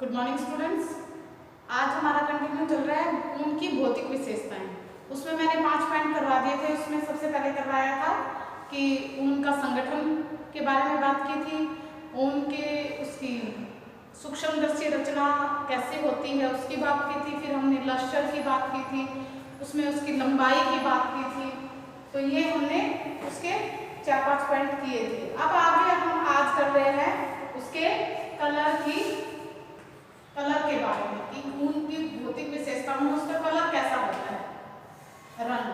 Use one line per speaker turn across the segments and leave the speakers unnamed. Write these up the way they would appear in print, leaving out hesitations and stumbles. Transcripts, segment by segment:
Good morning students. आज हमारा continue चल रहा है ऊन की भौतिक विशेषताएं। उसमें मैंने 5 पॉइंट करवा दिए थे। उसमें सबसे पहले करवाया था कि ऊन का संगठन के बारे में बात की थी, ऊन के उसकी सूक्ष्मदर्शी रचना कैसे होती है उसकी बात की थी। फिर हमने लश्कर की बात की थी, उसमें उसकी लंबाई की बात की थी। तो ये हमने उसके 4-5 पॉइंट किए थे। अब आगे हम आज कर रहे हैं उसके कलर के बारे में कि ऊन की भौतिक विशेषता में उसका कलर कैसा होता है, रंग।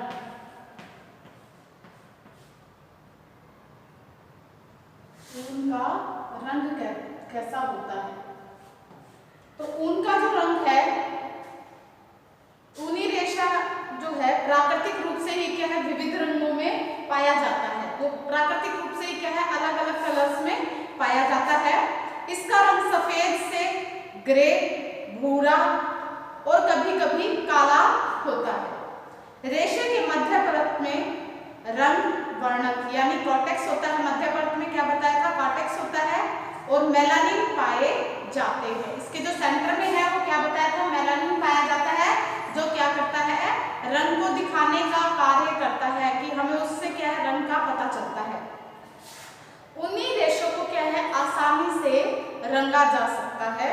ऊन का रंग कैसा होता है? तो ऊन का जो रंग है, ऊनी रेशा जो है प्राकृतिक रूप से ही क्या है विविध रंगों में पाया जाता है। वो प्राकृतिक रूप से ही क्या है अलग अलग कलर्स में पाया जाता है। इसका रंग सफेद से ग्रे, भूरा और कभी कभी काला होता है। रेशे के मध्य परत में रंग वर्णक यानी कॉर्टेक्स होता है। मध्य परत में क्या बताया था, कॉर्टेक्स होता है और मेलानिन पाए जाते हैं। इसके जो सेंटर में है वो क्या बताया था, मेलानिन पाया जाता है, जो क्या करता है रंग को दिखाने का कार्य करता है कि हमें उससे क्या है रंग का पता चलता है। ऊनी रेशों को क्या है आसानी से रंगा जा सकता है,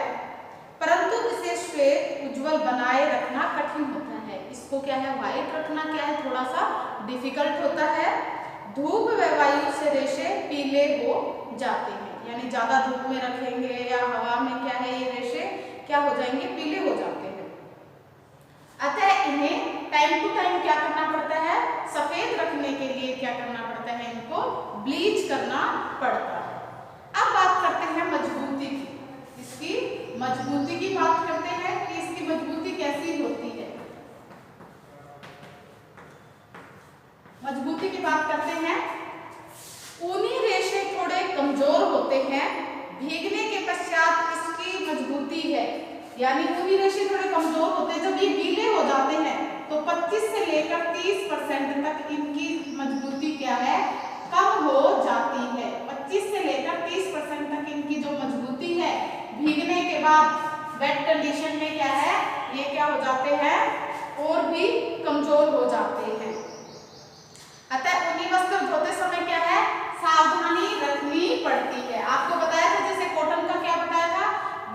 परंतु इसे श्वेत उज्जवल बनाए रखना कठिन होता है। इसको क्या है व्हाइट रखना क्या है थोड़ा सा डिफिकल्ट होता है। धूप व वायु से रेशे पीले हो जाते हैं, यानी ज्यादा धूप में रखेंगे या हवा में क्या है ये रेशे क्या हो जाएंगे, पीले हो जाते हैं। अतः इन्हें टाइम टू टाइम क्या करना पड़ता है, सफेद रखने के लिए क्या करना पड़ता है, इनको ब्लीच करना पड़ता है। अब बात करते हैं मजबूती की। इसकी मजबूती की बात करते हैं कि इसकी मजबूती कैसी होती है। मजबूती की बात करते हैं। ऊनी रेशे थोड़े कमजोर होते हैं, भीगने के पश्चात इसकी मजबूती है, यानी ऊनी रेशे थोड़े कमजोर होते हैं। जब ये गीले हो जाते हैं तो 25 से लेकर 30% तक इनकी मजबूती क्या है कम हो जाती है। 25 से लेकर 30% तक इनकी जो मजबूती है भीगने के बाद वेट कंडीशन में क्या है ये क्या हो जाते हैं और भी कमजोर हो जाते हैं। अतः ऊनी वस्त्र धोते समय क्या है सावधानी रखनी पड़ती है। आपको बताया था जैसे कॉटन का क्या बताया था,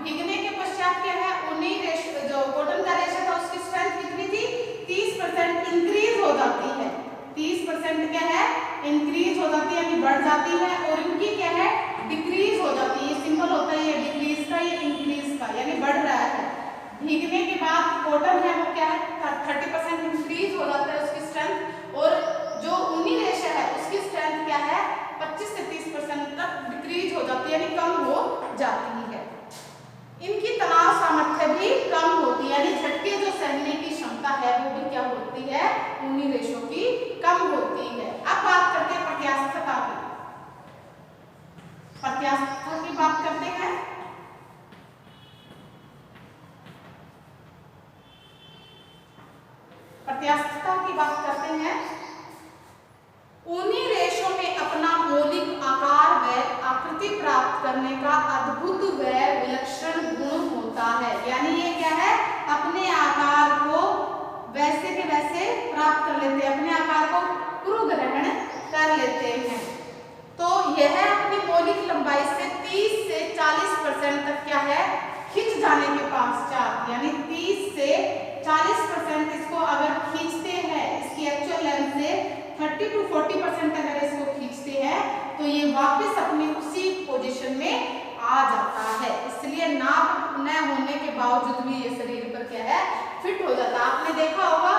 भीगने के पश्चात क्या है ऊनी रेशा जो कॉटन का रेशा था उसकी स्ट्रेंथ कितनी थी 30% इंक्रीज हो जाती है। 30% क्या है इंक्रीज हो जाती है यानी बढ़ जाती है, और इनकी क्या है डिक्रीज हो जाती है। ये सिंबल होता है ये डिक्रीज का, ये इंक्रीज का, यानी बढ़ रहा है। भीगने के बाद कॉटन है वो क्या है 30% इंक्रीज हो जाता है उसकी स्ट्रेंथ, और जो ऊनी रेशा है उसकी स्ट्रेंथ क्या है 25 से 30% तक डिक्रीज हो जाती है यानी कम हो जाती है। इनकी तनाव सामर्थ्य भी कम होती है, यानी झटके जो सहने की क्षमता है वो भी क्या होती है ऊनी रेशों की कम होती है। अब बात करते हैं प्रत्यास्थता की। प्रत्यास्थता की बात करते हैं। प्रत्यास्थता की बात करते हैं। ऊनी रेशों में अपना मौलिक आकार व आकृति प्राप्त करने का अद्भुत व विलक्षण गुण होता है, यानी ये क्या है अपने आकार को वैसे के वैसे प्राप्त कर लेते हैं, अपने आकार को पूर्व ग्रहण कर लेते हैं। तो यह अपनी मौलिक लंबाई से 30 से 40% तक क्या है खिंच जाने के पश्चात, यानी 30 से 40% इसको अगर खींचते हैं इसकी एक्चुअल लेंथ से 30 to 40% अगर इसको खींचते हैं तो ये वापस अपनी उसी पोजीशन में आ जाता है। इसलिए नाप न होने के बावजूद भी ये शरीर पर क्या है फिट हो जाता है। आपने देखा होगा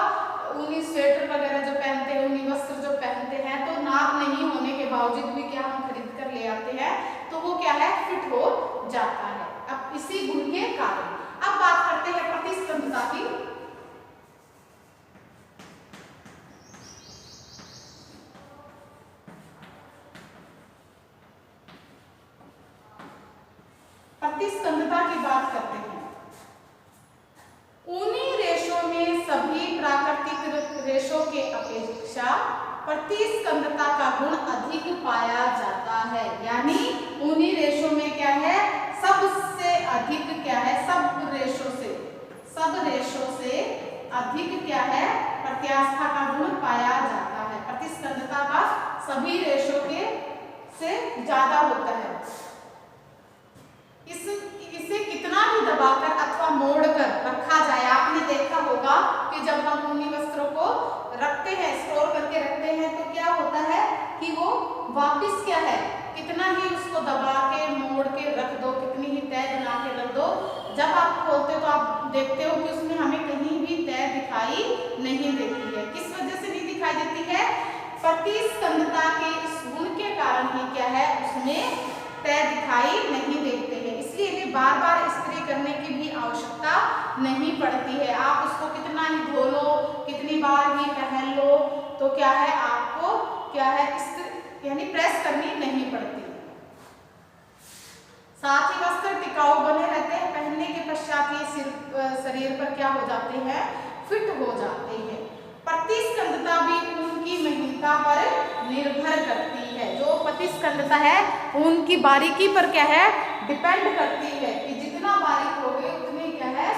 ऊनी स्वेटर वगैरह जो पहनते हैं, ऊनी वस्त्र जो पहनते हैं, तो नाप नहीं होने के बावजूद भी क्या हम खरीद कर ले आते हैं तो वो क्या है फिट हो जाता है अब इसी गुण के कारण। अब बात करते हैं प्रतिस्पंदता की। प्रतिस्पंदता की बात करते हैं। ऊनी रेशों में सभी प्राकृतिक रेशों के अपेक्षा प्रतिस्पंदता का गुण अधिक पाया जाता है, यानी ऊनी रेशों में क्या है सबसे अधिक क्या है प्रत्यास्था का गुण पाया जाता है। प्रतिस्कंदता का सभी रेशों के से ज्यादा होता है। इसे कितना भी दबाकर अथवा मोड़कर रखा जाए, आपने देखा होगा कि जब हम ऊनी वस्त्रों को रखते हैं, स्टोर करके रखते हैं, तो क्या होता है कि वो वापस क्या है, कितना ही उसको दबा के मोड़ के रख दो, कितनी ही तय बना के रख दो, जब आप खोलते हो तो आप देखते हो कि उसमें हमें कहीं भी तय दिखाई नहीं देती है। किस वजह से नहीं दिखाई देती है? प्रतिस्कंदता के इस गुण के कारण ही क्या है, उसमें तय दिखाई नहीं देते हैं। इसलिए भी बार बार इस्त्री करने की भी आवश्यकता नहीं पड़ती है। आप उसको कितना ही धो लो, कितनी बार ही पहन लो, तो क्या है, आपको क्या है, इस्त्री यानी प्रेस करनी नहीं पड़ती। साथ ही वस्त्र टिकाऊ बने रहते हैं, पहनने के पश्चात ये शरीर पर क्या हो जाते हैं, फिट हो जाते हैं। प्रतिस्कंदता भी ऊन की महीनता पर निर्भर करती है। जो प्रतिस्कंदता है ऊन की बारीकी पर क्या है, डिपेंड करती है कि जितना बारीक होगे उतनी क्या है,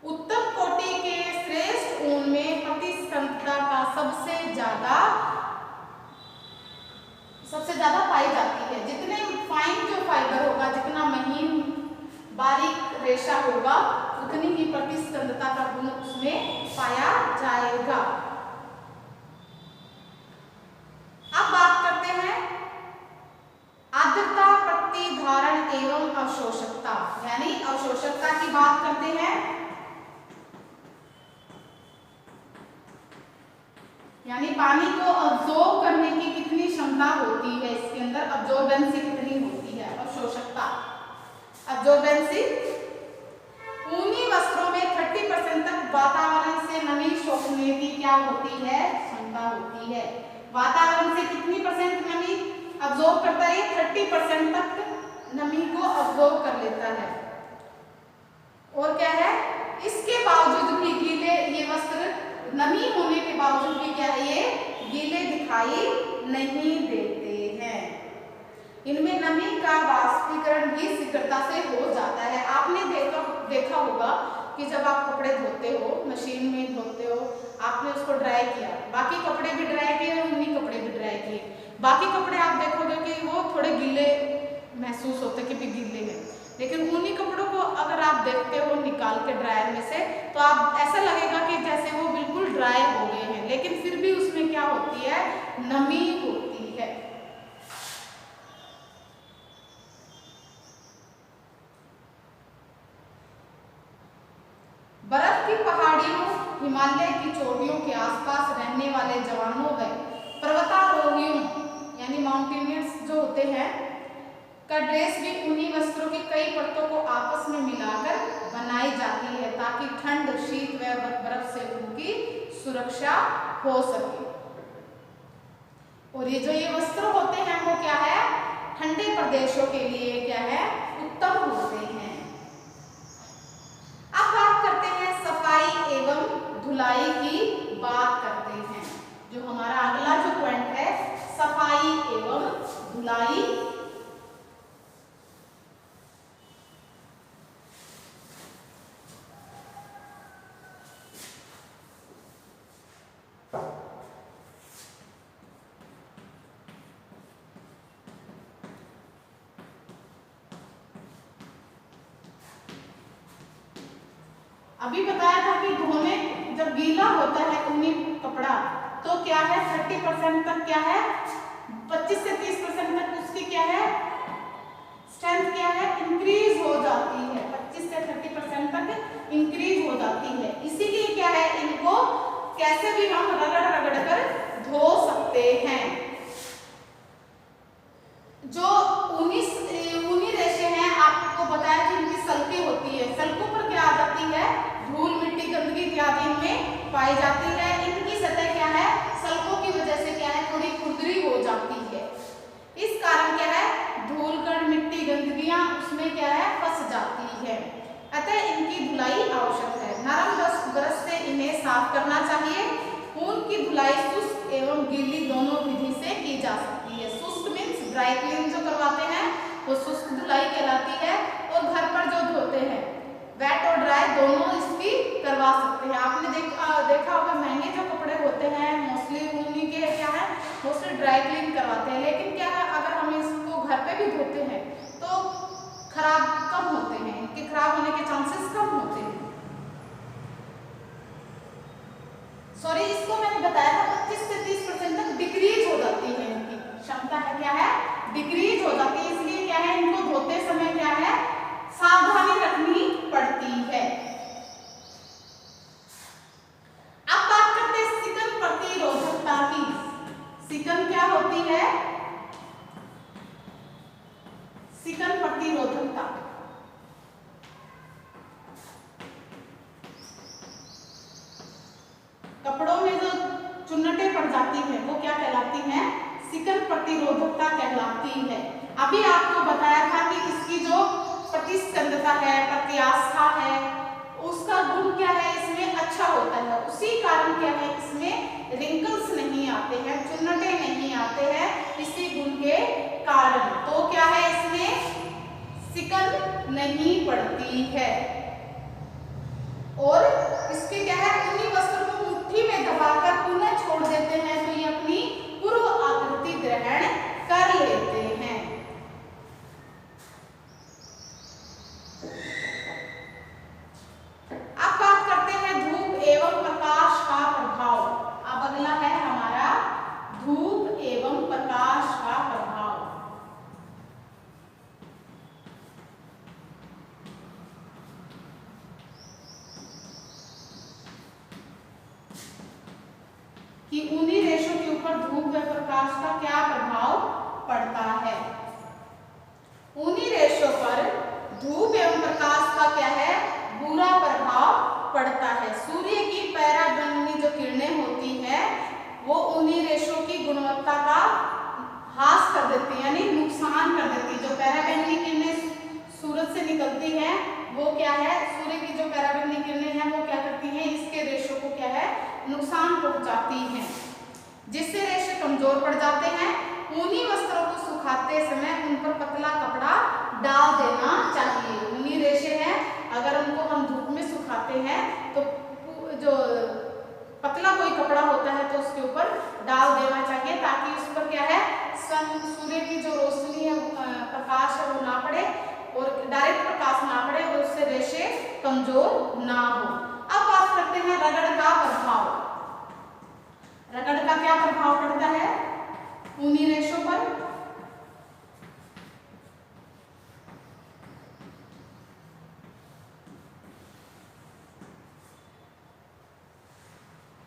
उत्तम कोटि के श्रेष्ठ ऊन में प्रतिस्कंदता का सबसे ज्यादा पाई जाती है। जितने फाइन जो फाइबर होगा, जितना महीन बारीक रेशा होगा, उतनी ही प्रतिस्कंदता का गुण उसमें पाया जाएगा। अब बात करते हैं आर्द्रता, प्रतिधारण एवं अवशोषकता, यानी अवशोषकता की बात करते हैं, यानी पानी को अब्जॉर्ब करने की कितनी क्षमता होती है, इसके अंदर अब्जॉर्बेंसी कितनी होती है, अवशोषकता, अब्जॉर्बेंसी। ऊनी वस्त्रों में 30% तक वातावरण से नमी सोखने की क्या होती है, क्षमता होती है। वातावरण से कितनी परसेंट नमी अब्जॉर्ब करता है? 30% तक नमी को अब्जॉर्ब कर लेता है। और क्या है, इसके बावजूद भी गीले, ये वस्त्र नमी होने के बावजूद भी क्या है, ये गीले दिखाई नहीं देते हैं। इनमें नमी का वाष्पीकरण भी शीघ्रता से हो जाता है। आपने देखा होगा कि जब आप कपड़े धोते हो, मशीन में धोते हो, आपने उसको ड्राई किया, बाकी कपड़े भी ड्राई किए, ऊनी कपड़े भी ड्राई किए, बाकी कपड़े आप देखोगे कि वो थोड़े गीले महसूस होते कि भी गीले हैं, लेकिन ऊनी कपड़ों को अगर आप देखते हो निकाल के ड्रायर में से, तो आप ऐसा लगेगा कि जैसे वो बिल्कुल ड्राई हो गए हैं, लेकिन फिर भी उसमें क्या होती है, नमी होती है। बर्फ की पहाड़ियों, हिमालय की चोटियों के आसपास रहने वाले जवानों व पर्वतारोहियों यानी माउंटेनियर्स जो होते हैं का ड्रेस भी ऊनी वस्त्रों की कई परतों को आपस में मिलाकर बनाई जाती है, ताकि ठंड, शीत व बर्फ से उनकी सुरक्षा हो सके। और ये जो ये वस्त्र होते हैं वो क्या है, ठंडे प्रदेशों के लिए क्या है, उत्तम होते हैं। अब बात करते हैं सफाई एवं धुलाई की बात करते हैं। जो हमारा अगला जो पॉइंट है, सफाई एवं धुलाई। अभी बताया था कि धोने जब गीला होता है ऊनी कपड़ा, तो क्या है, 30% तक क्या है, 25 से 30% तक उसकी क्या है, स्ट्रेंथ क्या है, इंक्रीज हो जाती है। 25 से 30% तक इंक्रीज हो जाती है। इसीलिए क्या है, इनको कैसे भी हम रगड़ रगड़ कर धो सकते हैं। जो ऊनी रेशे हैं, आपको बताया कि इनकी सल्कें होती है, सल्कों पर क्या आ जाती है, धूल, मिट्टी, गंदगी इत्यादि इनमें पाई जाती है। इनकी सतह क्या है, सल्कों की वजह से क्या है, थोड़ी खुरदरी हो जाती है। इस कारण क्या है, धूल, कण, मिट्टी, गंदगियां उसमें क्या है, फंस जाती है। अतः इनकी धुलाई आवश्यक है। नरम ब्रश से इन्हें साफ करना चाहिए। ऊन की धुलाई शुष्क एवं गीली दोनों विधि से की जा सकती है। शुष्क मीन्स ड्राई क्लीन जो करवाते हैं वो शुष्क धुलाई कहलाती है, और घर पर जो धोते हैं वेट और ड्राई दोनों इसकी देखा होगा महंगे जो कपड़े होते हैं मोस्टली उन्हीं के क्या है मोस्टली ड्राई क्लीन करवाते हैं, लेकिन क्या है अगर हम इसको घर पे भी धोते हैं तो खराब कम होते हैं, इनके खराब होने के चांसेस कम होते हैं। सॉरी, इसको मैंने बताया था 25 से 30% तक डिक्रीज हो जाती है, इनकी क्षमता है क्या है डिक्रीज हो जाती है, इसलिए क्या है इनको धोते समय क्या है सावधानी रखनी पड़ती है। अब बात करते हैं सिकन प्रतिरोधकता की। सिकन क्या होती है? सिकन प्रतिरोधकता कपड़ों में जो चुन्नटें पड़ जाती हैं वो क्या कहलाती हैं? सिकन प्रतिरोधकता कहलाती है। अभी आपको बताया था कि इसकी जो प्रतिस्कंदता है, प्रत्यास्था है, उसका गुण क्या है इसमें अच्छा होता है, उसी कारण क्या है इसमें रिंकल्स नहीं आते हैं, चुन्नटें नहीं आते हैं, इसी गुण के कारण। तो क्या है इसमें सिकन नहीं पड़ती है। और इसके क्या है ऊनी वस्त्र को मुट्ठी में दबाकर पुनः छोड़ देते हैं तो ये अपनी पूर्व आकृति ग्रहण कर लेते हैं। अब बात करते हैं धूप एवं प्रकाश का प्रभाव। अब अगला है हमारा धूप एवं प्रकाश का प्रभाव। कि ऊनी रेशों के ऊपर धूप व प्रकाश का क्या प्रभाव पड़ता है। ऊनी रेशों पर धूप एवं प्रकाश का क्या है बुरा प्रभाव पड़ता है। सूर्य की पराबैंगनी जो किरणें होती हैं वो ऊनी रेशों की गुणवत्ता का ह्रास कर देती है, यानी नुकसान कर देती है। जो पराबैंगनी किरणें सूरज से निकलती हैं वो क्या है सूर्य की जो पराबैंगनी किरणें हैं वो क्या करती हैं इसके रेशों को क्या है नुकसान पहुंचाती हैं, जिससे रेशे कमजोर पड़ जाते हैं। ऊनी वस्त्रों को सुखाते समय उन पर पतला कपड़ा डाल देना चाहिए। ऊनी रेशे हैं अगर उनको हम धूप में सुखाते हैं तो जो पतला कोई कपड़ा होता है तो उसके ऊपर डाल देना चाहिए ताकि उस पर क्या है सूर्य की जो रोशनी है प्रकाश है वो ना पड़े और डायरेक्ट प्रकाश ना पड़े और उससे रेशे कमजोर ना हो। अब बात करते हैं रगड़ का प्रभाव। रगड़ का क्या प्रभाव पड़ता है ऊनी रेशों पर?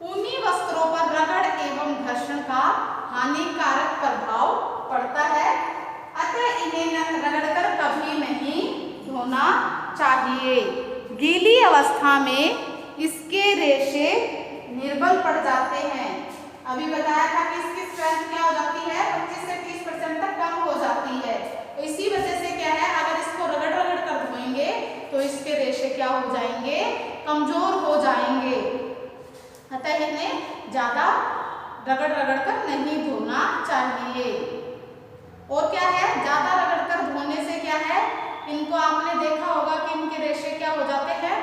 ऊनी वस्त्रों पर रगड़ एवं घर्षण का हानिकारक प्रभाव पड़ता है, अतः इन्हें रगड़कर कभी नहीं धोना चाहिए। गीली अवस्था में इसके रेशे निर्बल पड़ जाते हैं। अभी बताया था कि इसकी स्ट्रेंथ क्या हो जाती है 25 से 30% तक कम हो जाती है। तो इसी वजह से क्या है अगर इसको रगड़ रगड़ कर धोएंगे तो इसके रेशे क्या हो जाएंगे कमजोर हो जाएंगे, अतः इन्हें ज्यादा रगड़ रगड़ कर नहीं धोना चाहिए। और क्या है ज्यादा रगड़ कर धोने से क्या है इनको आपने देखा होगा कि इनके रेशे क्या हो जाते हैं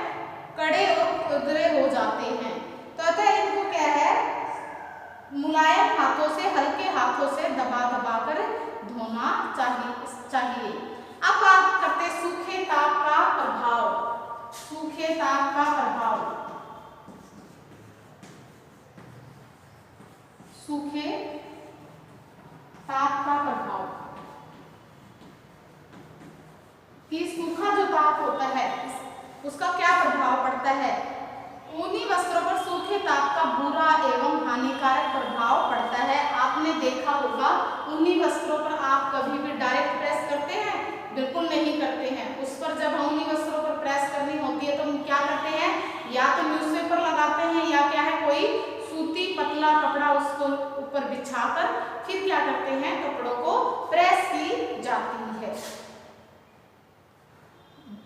कड़े और खुरदरे हो जाते हैं। तो अतः इनको क्या है मुलायम हाथों से हल्के हाथों से दबा दबा कर धोना चाहिए। अब बात करते हैं सूखे ताप का प्रभाव। सूखे ताप का प्रभाव। सूखे ताप का प्रभाव कि सूखा जो ताप होता है उसका क्या प्रभाव पड़ता है। ऊनी वस्त्रों पर सूखे ताप का बुरा एवं हानिकारक प्रभाव पड़ता है। आपने देखा होगा ऊनी वस्त्रों पर आप कभी भी डायरेक्ट प्रेस करते हैं? बिल्कुल नहीं करते हैं। उस पर जब हम ऊनी वस्त्रों पर प्रेस करनी होती है तो हम क्या करते हैं या तो न्यूज़पेपर लगाते हैं या क्या है कोई सूती पतला कपड़ा उसको ऊपर बिछाकर फिर क्या करते हैं कपड़ों को प्रेस की जाती है।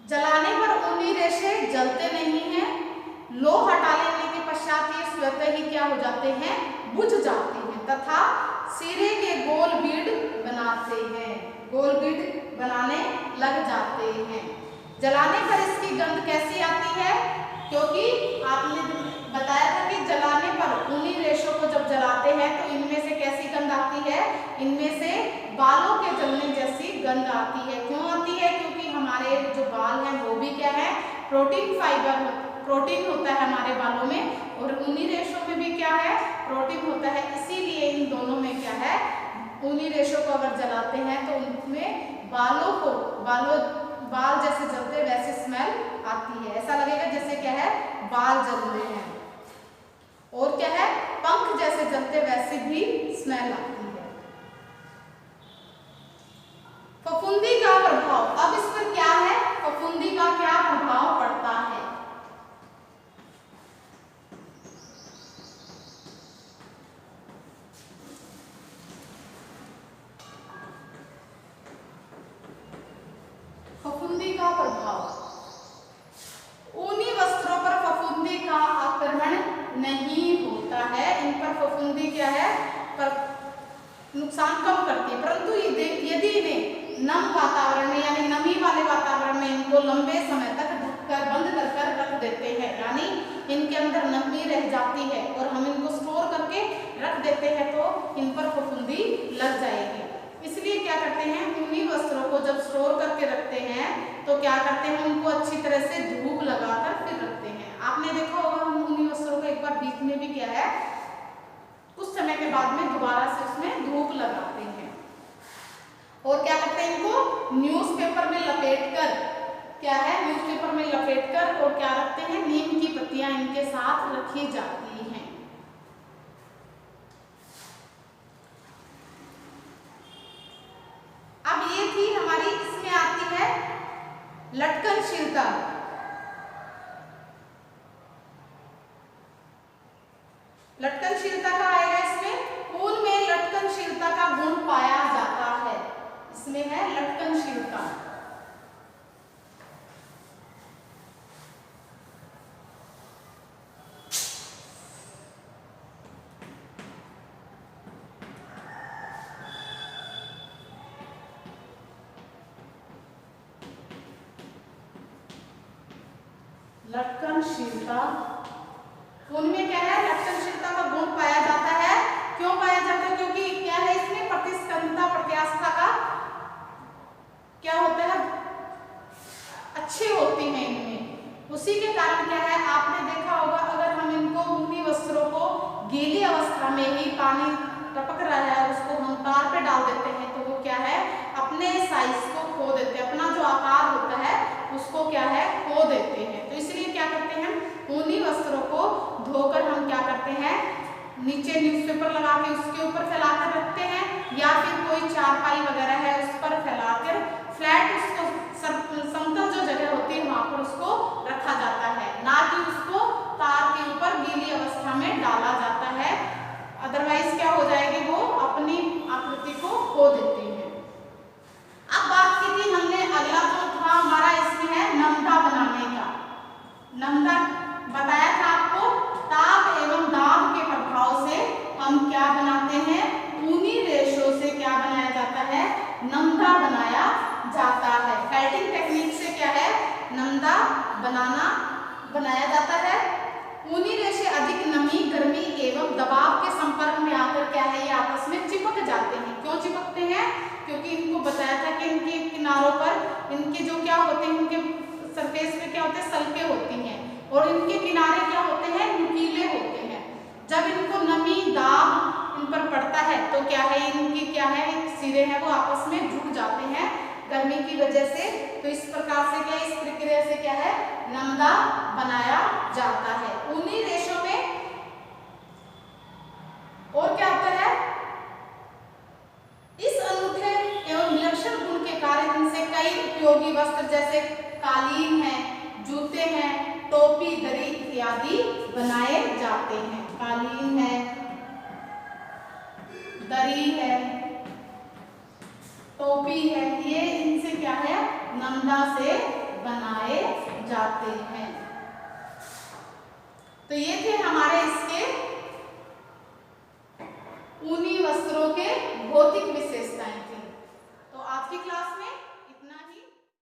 जलाने पर ऊनी रेशे जलते नहीं हैं। लो हटा लेने के पश्चात ये स्वतः ही क्या हो जाते हैं बुझ जाते हैं तथा सिरे के गोल बीड बनाते हैं, गोल बीड बनाने लग जाते हैं। जलाने पर इसकी गंध कैसी आती है? क्योंकि आपने बताया था कि जलाने पर ऊनी रेशों को जब जलाते हैं तो इनमें से कैसी गंध आती है, इनमें से बालों के जलने जैसी गंध आती है। क्यों आती है? क्योंकि हमारे जो बाल हैं वो भी क्या है, प्रोटीन फाइबर, प्रोटीन होता है हमारे बालों में, और ऊनी रेशों में भी क्या है, प्रोटीन होता है। इसीलिए इन दोनों में क्या है, ऊनी रेशों को अगर जलाते हैं तो उनमें बाल जैसे जलते वैसे स्मेल आती है। ऐसा लगेगा जैसे क्या है, बाल जल रहे हैं। और क्या है, पंख जैसे जलते वैसे भी स्मेल आती है। फफूंदी का प्रभाव, अब इस पर क्या है, फफूंदी का क्या प्रभाव पड़ता है। फफूंदी का प्रभाव, ऊनी वस्त्रों पर फफूंदी का आक्रमण नहीं होता है, इन पर फफूंदी क्या है, पर नुकसान कम करती है। परंतु यदि इन्हें नम वातावरण में यानी नमी वाले वातावरण में इनको लंबे समय तक ढककर बंद कर रख देते हैं, यानी इनके अंदर नमी रह जाती है और हम इनको स्टोर करके रख देते हैं तो इन पर फफूंदी लग जाएगी। इसलिए क्या करते हैं, ऊनी वस्त्रों को जब स्टोर करके रखते हैं तो क्या करते हैं, उनको अच्छी तरह से धूप लगाकर फिर रखते हैं। आपने देखा होगा हम ऊनी वस्त्रों को एक बार बीच में भी क्या है, कुछ समय के बाद में दोबारा से उसमें धूप लगाते हैं। और क्या करते हैं, इनको न्यूज़पेपर में लपेटकर, क्या है, न्यूज़पेपर में लपेटकर और क्या रखते हैं, नीम की पत्तियां इनके साथ रखी जाती हैं। अब ये थी हमारी, इसमें आती है लटकनशीलता। लटकनशीलता का आएगा इसमें, ऊन में लटकनशीलता का गुण पाया जाता है, इसमें है लटकनशीलता। लटकनशीलता, उनमें क्या है, लटकनशीलता का गुण पाया जाता है। क्यों पाया जाता है? क्योंकि क्या है, इसमें प्रतिस्कंदता प्रत्यास्थता का क्या होता है, अच्छे होते हैं इनमें। उसी के कारण क्या है, आपने देखा होगा अगर हम इनको ऊनी वस्त्रों को गीली अवस्था में ही पानी टपक रहा है उसको हम तार पे डाल देते हैं तो वो क्या है, अपने साइज को खो देते हैं, अपना जो आकार होता है उसको क्या है, खो देते हैं। तो इसलिए क्या करते हैं, ऊनी वस्त्रों को धोकर हम क्या करते हैं, नीचे न्यूज़पेपर लगा के उसके ऊपर फैलाकर रखते हैं, या फिर कोई चारपाई वगैरह है उस पर फैलाकर फ्लैट उसको समतल जो जगह होती है वहां पर उसको रखा जाता है, ना कि उसको तार के ऊपर गीली अवस्था में डाला जाता है। अदरवाइज क्या हो जाएगी, वो अपनी आकृति को खो देती है। अब बात की थी हमने, अगला जो था हमारा इसमें है नमदा बनाने का। नमदा बताया था आपको, ताप एवं दाब के प्रभाव से हम क्या बनाते हैं, ऊनी रेशों से क्या बनाया जाता है, नमदा बनाया जाता है। फेल्टिंग टेक्निक से क्या है, नमदा बनाया जाता है। ऊनी रेशे अधिक नमी, गर्मी एवं दबाव के संपर्क में आकर क्या है, ये आपस में चिपक जाते हैं। क्यों चिपकते हैं? क्योंकि इनको बताया था कि इनके किनारों पर इनके जो क्या होते हैं, इनके सरफेस पे क्या होते हैं, सल्के होती हैं, और इनके किनारे क्या होते हैं, नुकीले होते हैं। जब इनको नमी दाब इन पर पड़ता है तो क्या है, इनकी क्या है, सिरे हैं वो आपस में झुक जाते हैं गर्मी की वजह से। तो इस प्रकार से क्या, इस प्रक्रिया से क्या है, नमदा बनाया जाता है। ऊनी रेशों में और क्या होता है, इस अनूठे एवं विलक्षण गुण के कारण इनसे कई उपयोगी वस्त्र जैसे कालीन है, जूते हैं, टोपी, दरी इत्यादि बनाए जाते हैं। कालीन है, दरी है, टोपी है, ये इनसे क्या है, नमदा से बनाए जाते हैं। तो ये थे हमारे इसके ऊनी वस्त्रों के भौतिक विशेषताएं थी। तो आज की क्लास में